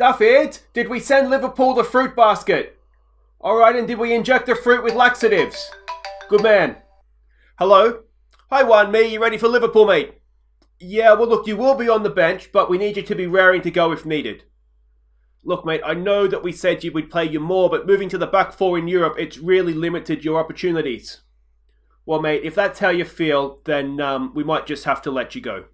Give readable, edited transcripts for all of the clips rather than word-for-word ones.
David, did we send Liverpool the fruit basket? Alright, and did we inject the fruit with laxatives? Good man. Hello? Hi, me. You ready for Liverpool, mate? Yeah, well, look, you will be on the bench, but we need you to be raring to go if needed. Look, mate, I know that we said we'd play you more, but moving to the back four in Europe, it's really limited your opportunities. Well, mate, if that's how you feel, then we might just have to let you go.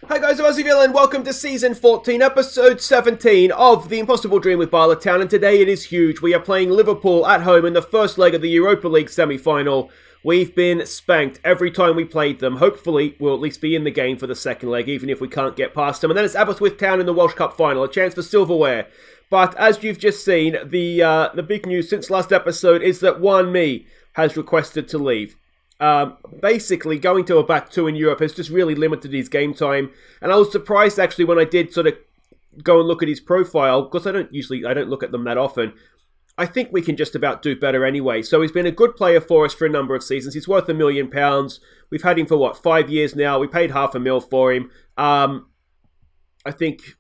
Hi guys, I'm Ep17 and welcome to Season 14, Episode 17 of The Impossible Dream with Bala Town, and today it is huge. We are playing Liverpool at home in the first leg of the Europa League Semi-Final. We've been spanked every time we played them. Hopefully, we'll at least be in the game for the second leg, even if we can't get past them. And then it's Aberystwyth Town in the Welsh Cup Final, a chance for silverware. But as you've just seen, the big news since last episode is that me has requested to leave. Basically, going to a back two in Europe has just really limited his game time. And I was surprised, actually, when I did sort of go and look at his profile, because I don't look at them that often. I think we can just about do better anyway. So he's been a good player for us for a number of seasons. He's worth £1 million. We've had him for, 5 years now? We paid $500,000 for him. I think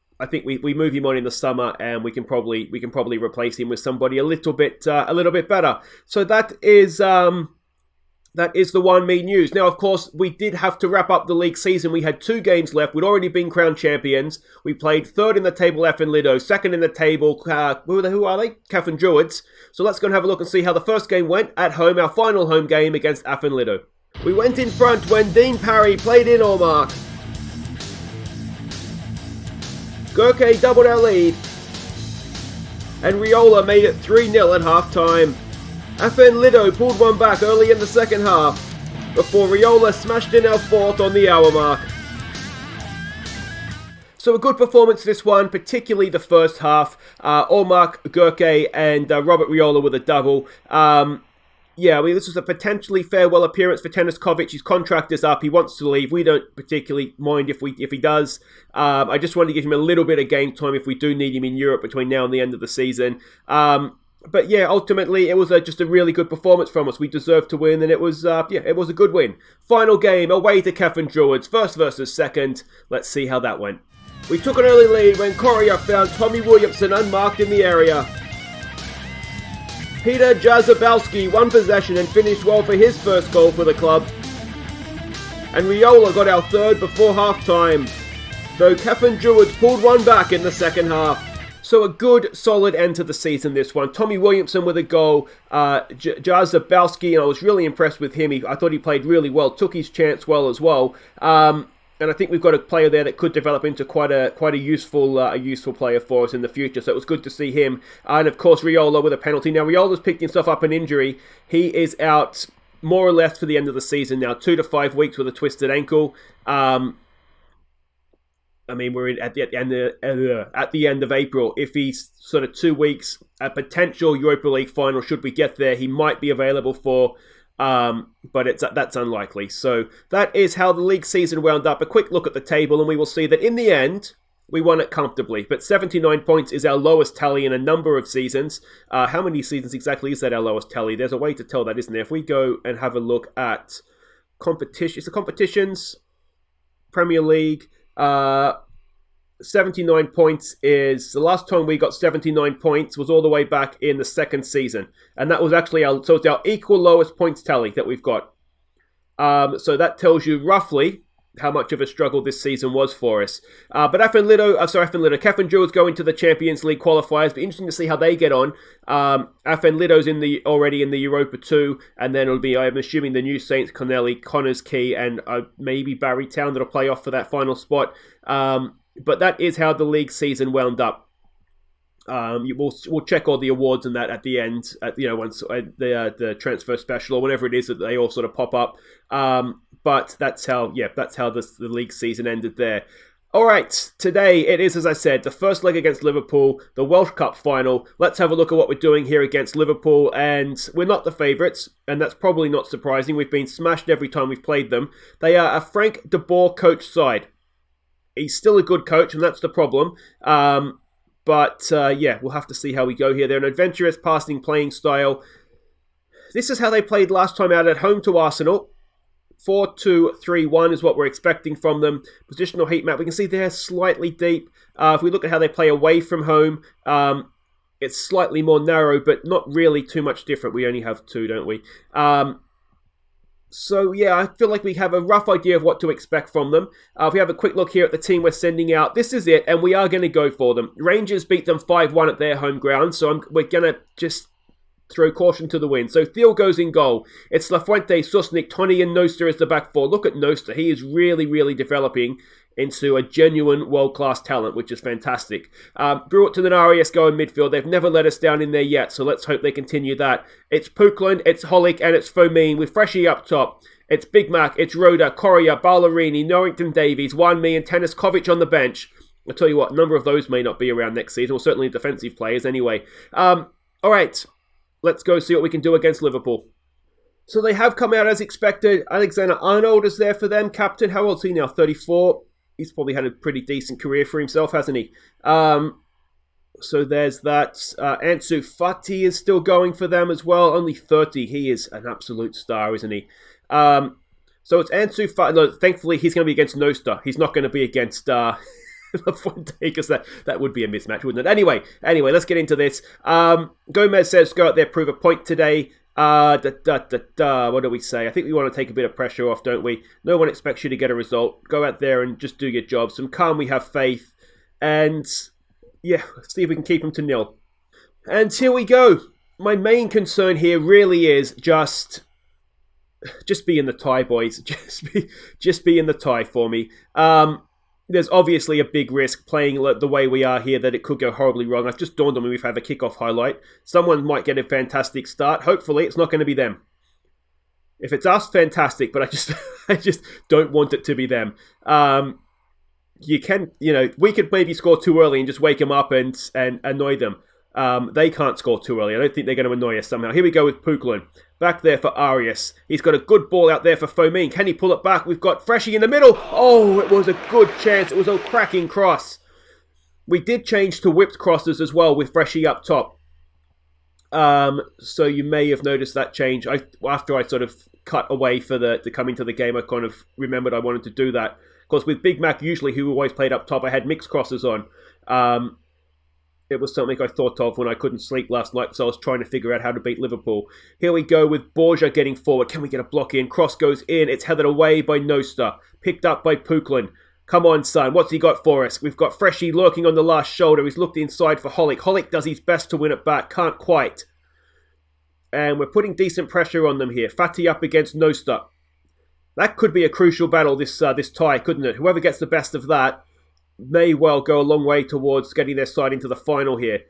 we move him on in the summer, and we can probably replace him with somebody a little bit better. So that is the me news. Now, of course, we did have to wrap up the league season. We had 2 games left. We'd already been crowned champions. We played third in the table, FM20, second in the table, who are they? Cavan Druids. So let's go and have a look and see how the first game went at home, our final home game against FM20. We went in front when Dean Parry played in Ormark. Gurke doubled our lead. And Riola made it 3-0 at half-time. FM20 pulled one back early in the second half, before Riola smashed in our fourth on the hour mark. So a good performance this one, particularly the first half. Ormark, Gurke and Robert Riola with a double. This was a potentially farewell appearance for Teniskovic. His contract is up. He wants to leave. We don't particularly mind if he does. I just wanted to give him a little bit of game time if we do need him in Europe between now and the end of the season. But yeah, ultimately, it was just a really good performance from us. We deserved to win, and it was a good win. Final game, away to Cavan Druids, first versus second. Let's see how that went. We took an early lead when Correa found Tommy Williamson unmarked in the area. Peter Jazabowski won possession and finished well for his first goal for the club. And Riola got our third before half-time, though Cavan Druids pulled one back in the second half. So a good, solid end to the season, this one. Tommy Williamson with a goal. Jazabowski, I was really impressed with him. I thought he played really well, took his chance well as well. And I think we've got a player there that could develop into quite a useful player for us in the future. So it was good to see him. And of course, Riola with a penalty. Now, Riola's picked himself up an injury. He is out more or less for the end of the season now, 2 to 5 weeks with a twisted ankle. We're at the end of April. If he's sort of 2 weeks, a potential Europa League final, should we get there, he might be available for, but that's unlikely. So that is how the league season wound up. A quick look at the table, and we will see that in the end, we won it comfortably. But 79 points is our lowest tally in a number of seasons. How many seasons exactly is that our lowest tally? There's a way to tell that, isn't there? If we go and have a look at competitions, Premier League, 79 points is the last time we got 79 points was all the way back in the second season, and that was actually it's our equal lowest points tally that we've got. So that tells you roughly how much of a struggle this season was for us. But Cavan Druids go into the Champions League qualifiers. Be interesting to see how they get on. FM20's already in the Europa 2, and then it'll be, I'm assuming, the new Saints, Connelly, Connors Key, and maybe Barry Town that'll play off for that final spot. But that is how the league season wound up. We'll check all the awards and that at the end, once the transfer special or whatever it is that they all sort of pop up. But that's how the league season ended there. All right, today it is, as I said, the first leg against Liverpool, the Welsh Cup final. Let's have a look at what we're doing here against Liverpool, and we're not the favourites, and that's probably not surprising. We've been smashed every time we've played them. They are a Frank de Boer coach side. He's still a good coach, and that's the problem. But we'll have to see how we go here. They're an adventurous passing playing style. This is how they played last time out at home to Arsenal. 4-2-3-1 is what we're expecting from them. Positional heat map, we can see they're slightly deep. If we look at how they play away from home, it's slightly more narrow, but not really too much different. We only have 2, don't we? So, yeah, I feel like we have a rough idea of what to expect from them. If we have a quick look here at the team we're sending out, this is it, and we are going to go for them. Rangers beat them 5-1 at their home ground, so we're going to just throw caution to the wind. So Thiel goes in goal. It's Lafuente, Susnik, Tony, and Noster as the back four. Look at Noster. He is really, really developing into a genuine world-class talent, which is fantastic. Brewerton and Arias go in midfield. They've never let us down in there yet, so let's hope they continue that. It's Pukland, it's Holick, and it's Fomin with Freshie up top. It's Big Mac, it's Rhoda, Correa, Ballerini, Norrington Davies, Wanmi, and Teniskovic on the bench. I'll tell you what, a number of those may not be around next season, or certainly defensive players anyway. All right, let's go see what we can do against Liverpool. So they have come out as expected. Alexander Arnold is there for them, captain. How old is he now? 34. He's probably had a pretty decent career for himself, hasn't he? So there's that. Ansu Fati is still going for them as well. Only 30. He is an absolute star, isn't he? So it's Ansu Fati. No, thankfully, he's going to be against Noster. He's not going to be against Lafuente, because that would be a mismatch, wouldn't it? Anyway, let's get into this. Gomez says, go out there, prove a point today. What do we say? I think we want to take a bit of pressure off, don't we? No one expects you to get a result. Go out there and just do your job. Some calm, we have faith. And, yeah, see if we can keep them to 0. And here we go. My main concern here really is just be in the tie, boys. Just be in the tie for me. There's obviously a big risk playing the way we are here that it could go horribly wrong. I've just dawned on me we've had a kickoff highlight. Someone might get a fantastic start. Hopefully, it's not going to be them. If it's us, fantastic, but I just don't want it to be them. We could maybe score too early and just wake them up and annoy them. They can't score too early. I don't think they're going to annoy us somehow. Here we go with Puklen. Back there for Arias. He's got a good ball out there for Fomin. Can he pull it back? We've got Freshie in the middle. Oh, it was a good chance. It was a cracking cross. We did change to whipped crosses as well with Freshie up top. So you may have noticed that change. After I sort of cut away to come into the game, I kind of remembered I wanted to do that. Of course, with Big Mac, usually, who always played up top, I had mixed crosses on. It was something I thought of when I couldn't sleep last night because I was trying to figure out how to beat Liverpool. Here we go with Borja getting forward. Can we get a block in? Cross goes in. It's headed away by Noster. Picked up by Puklen. Come on, son. What's he got for us? We've got Freshie lurking on the last shoulder. He's looked inside for Holick. Holick does his best to win it back. Can't quite. And we're putting decent pressure on them here. Fati up against Noster. That could be a crucial battle, this tie, couldn't it? Whoever gets the best of that may well go a long way towards getting their side into the final here.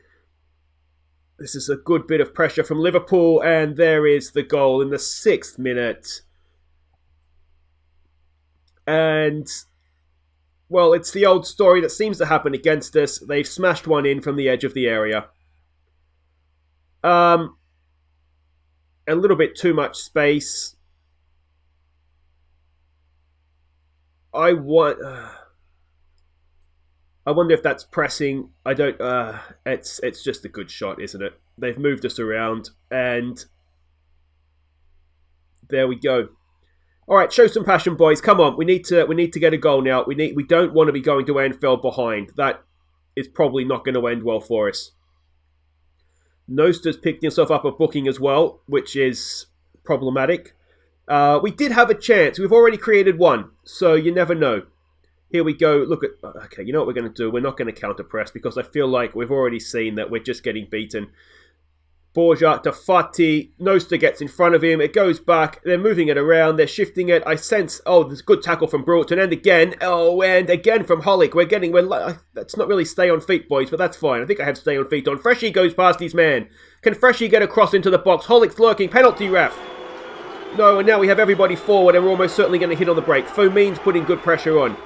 This is a good bit of pressure from Liverpool, and there is the goal in the 6th minute. And, well, it's the old story that seems to happen against us. They've smashed one in from the edge of the area. A little bit too much space. I wonder if that's pressing. I don't. It's just a good shot, isn't it? They've moved us around, and there we go. All right, show some passion, boys. Come on, we need to get a goal now. We don't want to be going to Anfield behind. That is probably not going to end well for us. Noster's picked himself up a booking as well, which is problematic. We did have a chance. We've already created one, so you never know. Here we go. Look at... Okay, you know what we're going to do? We're not going to counter-press because I feel like we've already seen that we're just getting beaten. Borja to Fati. Noster gets in front of him. It goes back. They're moving it around. They're shifting it. I sense... Oh, there's a good tackle from Brewerton. And again. Oh, and again from Holick. That's not really stay on feet, boys, but that's fine. I think I have stay on feet on. Freshie goes past his man. Can Freshie get across into the box? Holick's lurking. Penalty ref. No, and now we have everybody forward and we're almost certainly going to hit on the break. Fomin's putting good pressure on.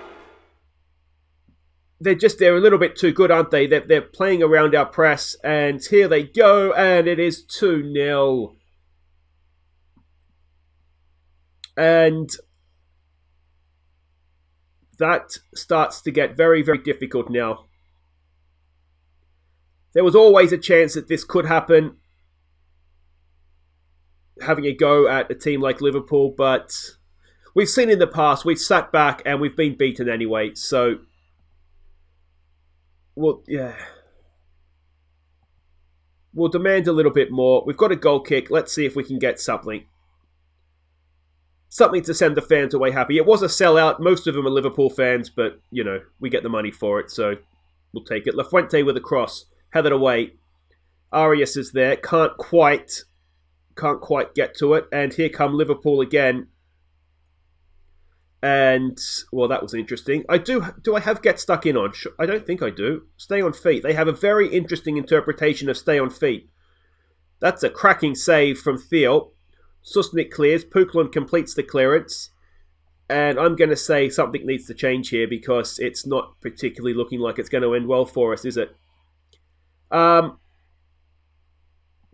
They're a little bit too good, aren't they? They're playing around our press, and here they go, and it is 2-0. And that starts to get very, very difficult now. There was always a chance that this could happen, having a go at a team like Liverpool, but we've seen in the past, we've sat back and we've been beaten anyway. So, well, yeah. We'll demand a little bit more. We've got a goal kick. Let's see if we can get something. Something to send the fans away happy. It was a sellout. Most of them are Liverpool fans, but, you know, we get the money for it, so we'll take it. Lafuente with a cross. Headed away. Arias is there. Can't quite get to it. And here come Liverpool again. And, well, that was interesting. Do I have get stuck in on? I don't think I do. Stay on feet. They have a very interesting interpretation of stay on feet. That's a cracking save from Theo. Susnik clears. Puklan completes the clearance. And I'm going to say something needs to change here because it's not particularly looking like it's going to end well for us, is it?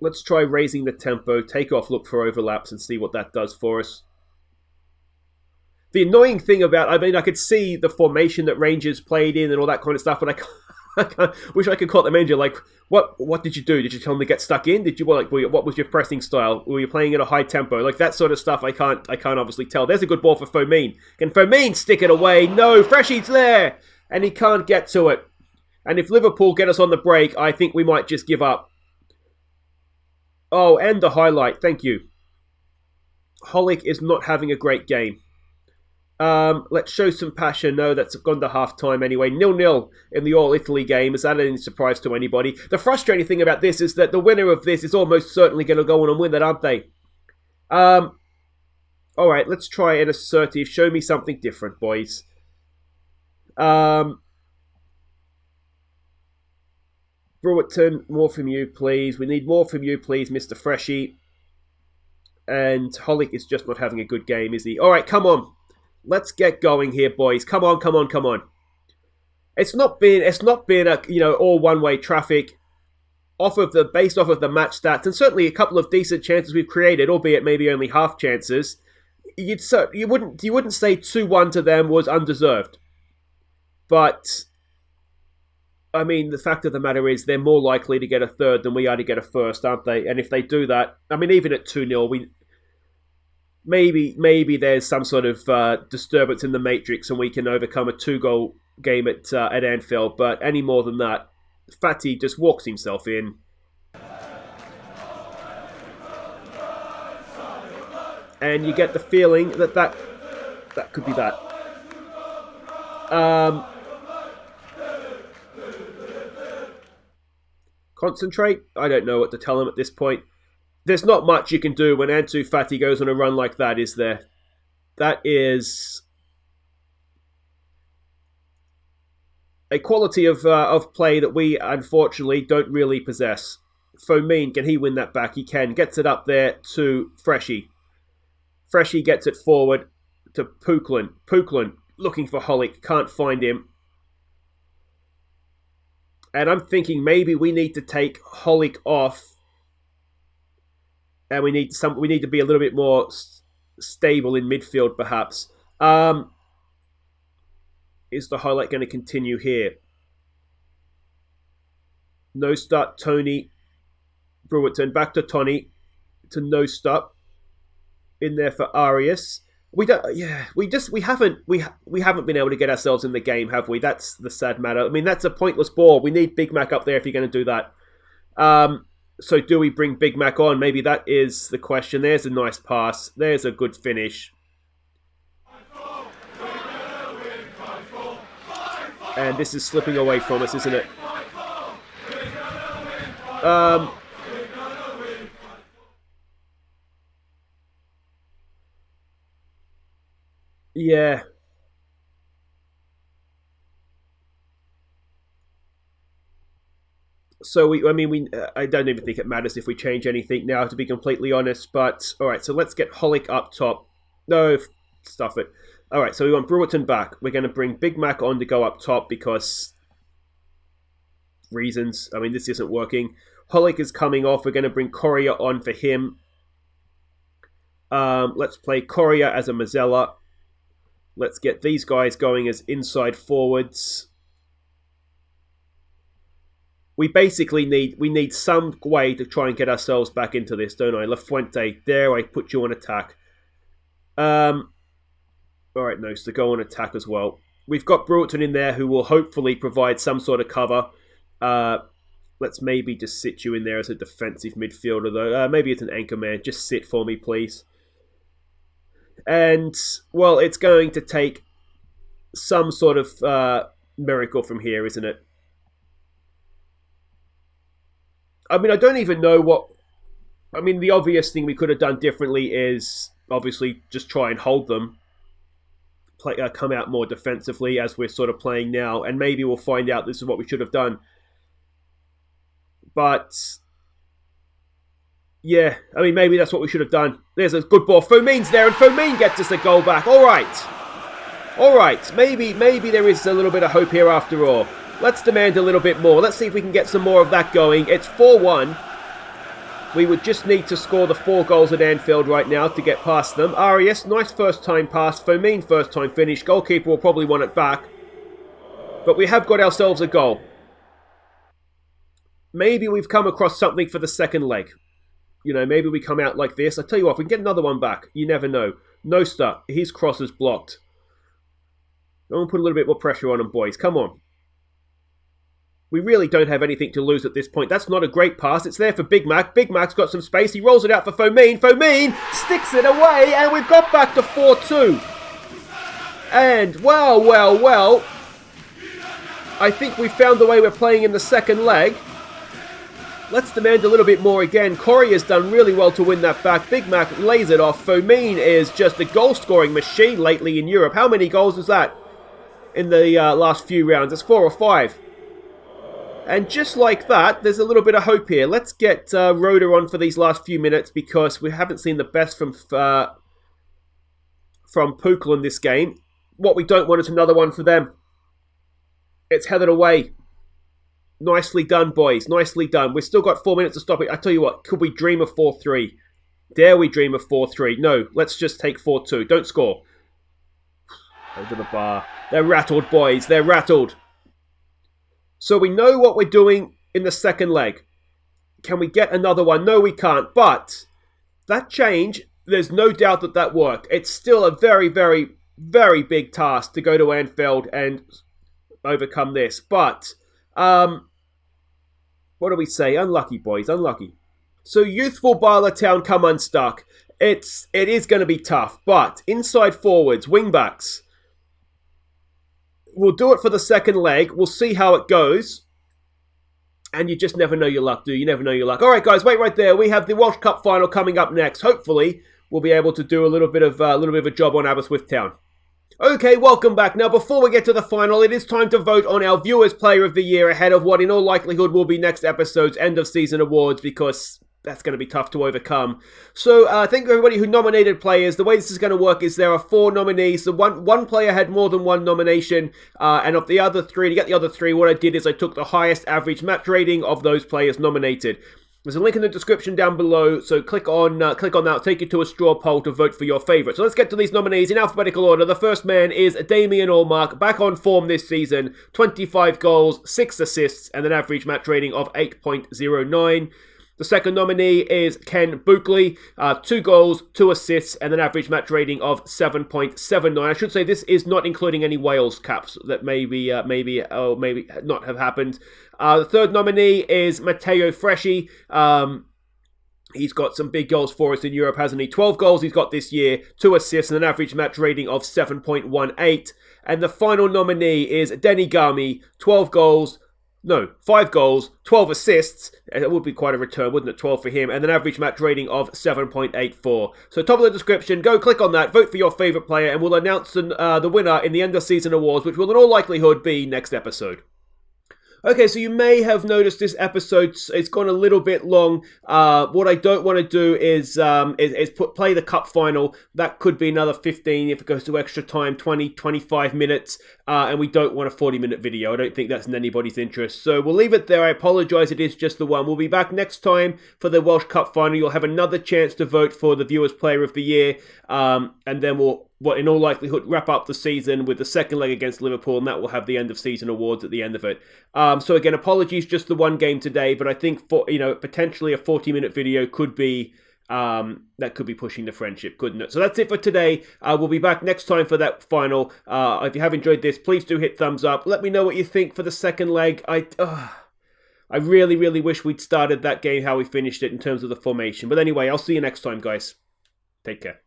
Let's try raising the tempo. Take off, look for overlaps and see what that does for us. The annoying thing about, I could see the formation that Rangers played in and all that kind of stuff, but I wish I could call the manager, like, what did you do? Did you tell them to get stuck in? Did you, what was your pressing style? Were you playing at a high tempo? Like, that sort of stuff I can't obviously tell. There's a good ball for Fomin. Can Fomin stick it away? No, Freshy's there! And he can't get to it. And if Liverpool get us on the break, I think we might just give up. Oh, and the highlight, thank you. Holic is not having a great game. Let's show some passion. No, that's gone to half-time anyway. 0-0 in the All-Italy game. Is that any surprise to anybody? The frustrating thing about this is that the winner of this is almost certainly going to go on and win it, aren't they? Alright, let's try an assertive. Show me something different, boys. Brewerton, more from you, please. We need more from you, please, Mr. Freshy. And Holic is just not having a good game, is he? Alright, come on. Let's get going here, boys. Come on, come on, come on. It's not been a all one-way traffic based off of the match stats, and certainly a couple of decent chances we've created, albeit maybe only half chances. You wouldn't say 2-1 to them was undeserved. But I mean, the fact of the matter is they're more likely to get a third than we are to get a first, aren't they? And if they do that, I mean, even at 2-0, Maybe there's some sort of disturbance in the matrix and we can overcome a 2-goal game at Anfield. But any more than that, Fati just walks himself in. And you get the feeling that could be that. Concentrate? I don't know what to tell him at this point. There's not much you can do when Ansu Fati goes on a run like that, is there? That is a quality of play that we, unfortunately, don't really possess. Fomin, can he win that back? He can. Gets it up there to Freshy. Freshy gets it forward to Puklan. Puklan looking for Holic. Can't find him. And I'm thinking maybe we need to take Holic off. And we need to be a little bit more stable in midfield, perhaps. Is the highlight going to continue here? No start, Tony. Brewerton back to Tony. To no stop. In there for Arias. We haven't been able to get ourselves in the game, have we? That's the sad matter. I mean, that's a pointless ball. We need Big Mac up there if you're going to do that. So do we bring Big Mac on? Maybe that is the question. There's a nice pass. There's a good finish. And this is slipping away from us, isn't it? Yeah. So I don't even think it matters if we change anything now, to be completely honest. But all right, so let's get Holic up top. No, stuff it. All right, so we want Brewerton back. We're going to bring Big Mac on to go up top because reasons. I mean, this isn't working. Holic is coming off. We're going to bring Correa on for him. Let's play Correa as a Mazzella. Let's get these guys going as inside forwards. We basically need some way to try and get ourselves back into this, don't I? Lafuente, there, I put you on attack. All right, no, so go on attack as well. We've got Broughton in there who will hopefully provide some sort of cover. Let's maybe just sit you in there as a defensive midfielder, though. Maybe it's an anchor man. Just sit for me, please. And, well, it's going to take some sort of miracle from here, isn't it? I mean, I don't even know what... I mean, the obvious thing we could have done differently is obviously just try and hold them. Come out more defensively as we're sort of playing now. And maybe we'll find out this is what we should have done. But, yeah, I mean, maybe that's what we should have done. There's a good ball. Fomin's there, and Fomin gets us a goal back. All right. Maybe there is a little bit of hope here after all. Let's demand a little bit more. Let's see if we can get some more of that going. It's 4-1. We would just need to score the 4 goals at Anfield right now to get past them. Arias, nice first-time pass. Fomin, first-time finish. Goalkeeper will probably want it back. But we have got ourselves a goal. Maybe we've come across something for the second leg. You know, maybe we come out like this. I tell you what, if we can get another one back, you never know. Nosta, his cross is blocked. I'm going to put a little bit more pressure on him, boys. Come on. We really don't have anything to lose at this point. That's not a great pass. It's there for Big Mac. Big Mac's got some space. He rolls it out for Fomin. Fomin sticks it away, and we've got back to 4-2. And, well, I think we found the way we're playing in the second leg. Let's demand a little bit more again. Corey has done really well to win that back. Big Mac lays it off. Fomin is just a goal-scoring machine lately in Europe. How many goals is that in the last few rounds? It's 4 or 5. And just like that, there's a little bit of hope here. Let's get Rhoda on for these last few minutes because we haven't seen the best from Pukal in this game. What we don't want is another one for them. It's headed away. Nicely done, boys. Nicely done. We've still got 4 minutes to stop it. I tell you what, could we dream of 4-3? Dare we dream of 4-3? No, let's just take 4-2. Don't score. Over the bar. They're rattled, boys. They're rattled. So we know what we're doing in the second leg. Can we get another one? No, we can't. But that change, there's no doubt that that worked. It's still a very, very, very big task to go to Anfield and overcome this. But... what do we say? Unlucky, boys. Unlucky. So youthful Bala Town come unstuck. It is going to be tough. But inside forwards, wingbacks. We'll do it for the second leg. We'll see how it goes. And you just never know your luck, do you? You never know your luck. All right, guys, wait right there. We have the Welsh Cup final coming up next. Hopefully, we'll be able to do a little bit of a job on Aberystwyth Town. Okay, welcome back. Now, before we get to the final, it is time to vote on our Viewers Player of the Year ahead of what in all likelihood will be next episode's end of season awards because that's going to be tough to overcome. So, thank you everybody who nominated players. The way this is going to work is there are 4 nominees. So one player had more than 1 nomination, and of the other 3, to get the other 3, what I did is I took the highest average match rating of those players nominated. There's a link in the description down below, so click on that. It'll take you to a straw poll to vote for your favourite. So let's get to these nominees in alphabetical order. The first man is Damien Allmark, back on form this season. 25 goals, 6 assists, and an average match rating of 8.09. The second nominee is Ken Buckley, 2 goals, 2 assists, and an average match rating of 7.79. I should say this is not including any Wales caps that maybe not have happened. The third nominee is Matteo Freschi. He's got some big goals for us in Europe, hasn't he? 12 goals he's got this year, 2 assists, and an average match rating of 7.18. And the final nominee is Denny Gami, 5 goals, 12 assists. It would be quite a return, wouldn't it? 12 for him. And an average match rating of 7.84. So top of the description, go click on that, vote for your favourite player, and we'll announce the winner in the end of season awards, which will in all likelihood be next episode. Okay, so you may have noticed this episode, it's gone a little bit long. What I don't want to do is play the cup final. That could be another 15 if it goes to extra time, 20, 25 minutes. And we don't want a 40-minute video. I don't think that's in anybody's interest. So we'll leave it there. I apologise, it is just the one. We'll be back next time for the Welsh Cup final. You'll have another chance to vote for the Viewers Player of the Year. And then we'll in all likelihood, wrap up the season with the second leg against Liverpool, and that will have the end of season awards at the end of it. So again, apologies, just the one game today, but I think for potentially a 40-minute video could be that could be pushing the friendship, couldn't it? So that's it for today. We'll be back next time for that final. If you have enjoyed this, please do hit thumbs up. Let me know what you think for the second leg. I really, really wish we'd started that game how we finished it in terms of the formation. But anyway, I'll see you next time, guys. Take care.